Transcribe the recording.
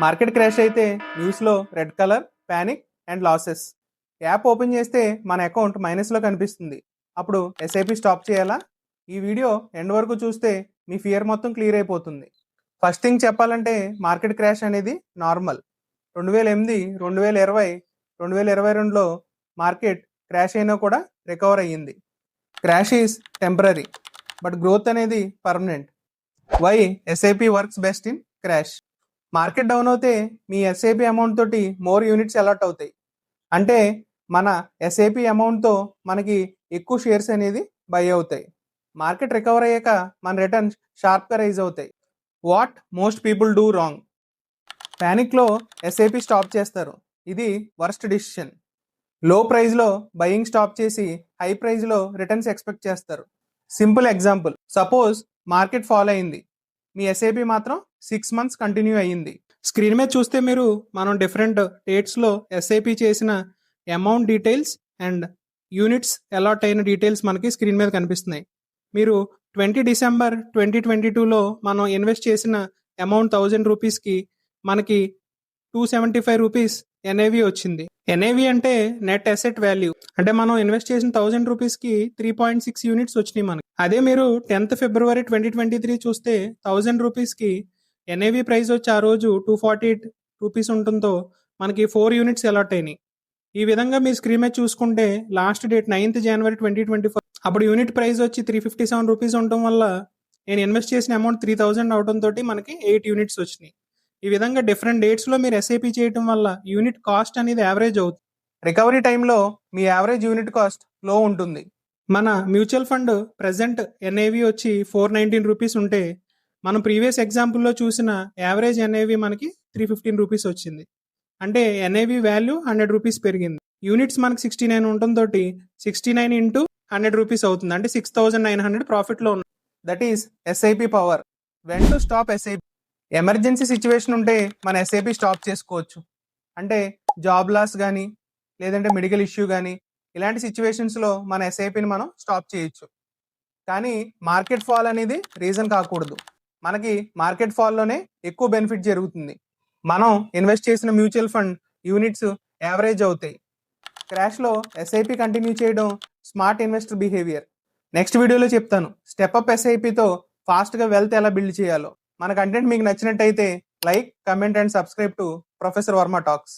Market crash అయితే న్యూస్లో red colour, panic and losses. App open చేస్తే మన అకౌంట్ మైనస్లో కనిపిస్తుంది. అప్పుడు ఎస్ఐపి స్టాప్ చేయాలా? ఈ వీడియో ఎండ్ వరకు చూస్తే మీ ఫియర్ మొత్తం క్లియర్ అయిపోతుంది. ఫస్ట్ థింగ్ చెప్పాలంటే మార్కెట్ క్రాష్ అనేది నార్మల్. 2008, 2020, 2022లో మార్కెట్ క్రాష్ అయినా కూడా రికవర్ అయ్యింది. Crash is temporary but growth అనేది permanent. Why SIP works best in crash? Market down అవుతే మీ ఎస్ఐపి అమౌంట్ తోటి మోర్ యూనిట్స్ అలాట్ అవుతాయి. అంటే మన ఎస్ఐపి అమౌంట్తో మనకి ఎక్కువ షేర్స్ అనేది బై అవుతాయి. మార్కెట్ రికవర్ అయ్యాక మన రిటర్న్స్ షార్ప్గా రైజ్ అవుతాయి. What most people do wrong? ప్యానిక్లో ఎస్ఐపి స్టాప్ చేస్తారు. ఇది వర్స్ట్ డిసిషన్. లో ప్రైస్లో బయింగ్ స్టాప్ చేసి హై ప్రైస్లో రిటర్న్స్ ఎక్స్పెక్ట్ చేస్తారు. Simple example, suppose market fall అయింది, మీ ఎస్ఐపి మాత్రం 6 months కంటిన్యూ అయ్యింది. స్క్రీన్ మీద చూస్తే మీరు మనం డిఫరెంట్ డేట్స్లో ఎస్ఐపి చేసిన amount details and units allot అయిన డీటెయిల్స్ మనకి స్క్రీన్ మీద కనిపిస్తున్నాయి. మీరు 20 December 2022లో మనం ఇన్వెస్ట్ చేసిన అమౌంట్ 1000 రూపీస్కి మనకి 275 రూపీస్ ఎన్ఏవి వచ్చింది. ఎన్ఏవి అంటే నెట్ అసెట్ వాల్యూ. అంటే మనం ఇన్వెస్ట్ చేసిన 1000 రూపీస్కి 3.6 యూనిట్స్ వచ్చినాయి మనకి. అదే మీరు 10th February 2023 చూస్తే 1000 రూపీస్కి ఎన్ఏవి ప్రైస్ వచ్చి ఆ రోజు 248 రూపీస్ ఉంటుందో మనకి 4 యూనిట్స్ అలాట్ అయినాయి. ఈ విధంగా మీరు స్క్రీన్ మీద చూసుకుంటే లాస్ట్ డేట్ 9th January 2024, అప్పుడు యూనిట్ ప్రైస్ వచ్చి 357 రూపీస్ ఉండటం వల్ల నేను ఇన్వెస్ట్ చేసిన అమౌంట్ 3000 అవడంతో మనకి 8 యూనిట్స్ వచ్చినాయి. ఈ విధంగా డిఫరెంట్ డేట్స్లో మీరు ఎస్ఐపి చేయడం వల్ల యూనిట్ కాస్ట్ అనేది యావరేజ్ అవుతుంది. రికవరీ టైంలో మీ యావరేజ్ యూనిట్ కాస్ట్ లో ఉంటుంది. మన మ్యూచువల్ ఫండ్ ప్రెసెంట్ ఎన్ఏవి వచ్చి 419 రూపీస్ ఉంటే మనం ప్రీవియస్ ఎగ్జాంపుల్లో చూసిన యావరేజ్ ఎన్ఏవి మనకి 315 రూపీస్ వచ్చింది. అంటే ఎన్ఏవి వాల్యూ 100 రూపీస్ పెరిగింది. యూనిట్స్ మనకి 69 ఉండటంతో 69 ఇంటూ 100 రూపీస్ అవుతుంది. అంటే 6900 ప్రాఫిట్లో ఉంది. That is SIP power. When to stop SIP? Emergency situation ఉంటే మన ఎస్ఐపి స్టాప్ చేసుకోవచ్చు. అంటే జాబ్ లాస్ కానీ లేదంటే మెడికల్ ఇష్యూ కానీ ఇలాంటి సిచ్యువేషన్స్లో మన ఎస్ఐపిని మనం స్టాప్ చేయొచ్చు. కానీ మార్కెట్ ఫాల్ అనేది రీజన్ కాకూడదు. మనకి మార్కెట్ ఫాల్లోనే ఎక్కువ బెనిఫిట్ జరుగుతుంది. మనం ఇన్వెస్ట్ చేసిన మ్యూచువల్ ఫండ్ యూనిట్స్ యావరేజ్ అవుతాయి. క్రాష్లో ఎస్ఐపి కంటిన్యూ చేయడం స్మార్ట్ ఇన్వెస్టర్ బిహేవియర్. నెక్స్ట్ వీడియోలో చెప్తాను స్టెప్ అప్ ఎస్ఐపితో ఫాస్ట్గా వెల్త్ ఎలా బిల్డ్ చేయాలో. మన కంటెంట్ మీకు నచ్చినట్టయితే like, comment and subscribe to professor Varma talks.